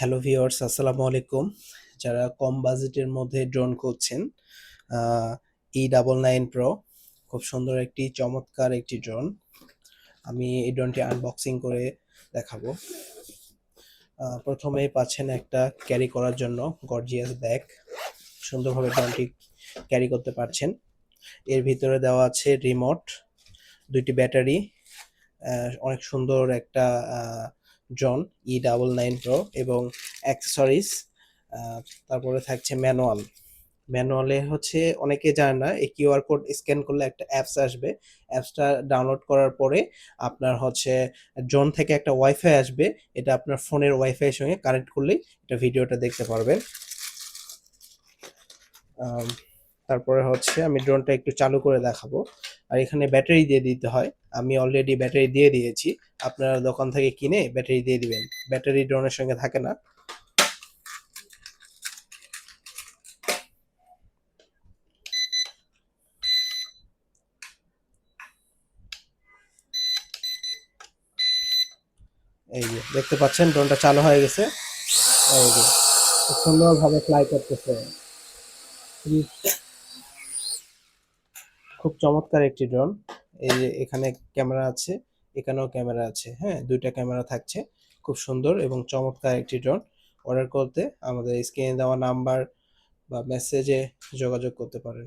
Hello viewers, আসসালামু আলাইকুম। যারা কম বাজেটের মধ্যে ড্রোন খুঁজছেন, E99 Pro খুব সুন্দর একটি চমৎকার একটি ড্রোন। আমি এই ড্রোনটি আনবক্সিং করে দেখাবো। প্রথমেই পাচ্ছেন একটা ক্যারি করার জন্য গর্জিয়াস ব্যাগ। সুন্দরভাবে ড্রোনটি ক্যারি করতে পারছেন। এর ভিতরে দেওয়া আছে রিমোট, 2টি ব্যাটারি, অনেক সুন্দর একটা ড্রোন E99 Pro এবং অ্যাক্সেসরিজ। তারপরে থাকছে ম্যানুয়ালে হচ্ছে অনেকে জানে না, এই কিউআর কোড স্ক্যান করলে একটা অ্যাপস আসবে। অ্যাপসটা ডাউনলোড করার পরে আপনার হচ্ছে ড্রোন থেকে একটা ওয়াইফাই আসবে। এটা আপনার ফোনের ওয়াইফাই এর সঙ্গে কানেক্ট করলেই এটা ভিডিওটা দেখতে পারবেন। আম, তারপরে হচ্ছে আমি ড্রোনটা একটু চালু করে দেখাবো। আর এখানে ব্যাটারি দিয়ে দিতে হয়। আমি অলরেডি ব্যাটারি দিয়ে দিয়েছি। আপনারা দোকান থেকে কিনে ব্যাটারি দিয়ে দিবেন। ব্যাটারি ড্রোনের সঙ্গে থাকে না। এই যে দেখতে পাচ্ছেন ড্রোনটা চালু হয়ে গেছে। এই যে খুব সুন্দরভাবে ফ্লাই করতেছে। খুবই খুব চমৎকার একটি ড্রোন। এই যে এখানে ক্যামেরা আছে, এখানেও ক্যামেরা আছে। হ্যাঁ, 2টা ক্যামেরা থাকছে। খুব সুন্দর এবং চমৎকার একটি ড্রোন। অর্ডার করতে আমাদের স্ক্রিনে দেওয়া নাম্বার বা মেসেজে যোগাযোগ করতে পারেন।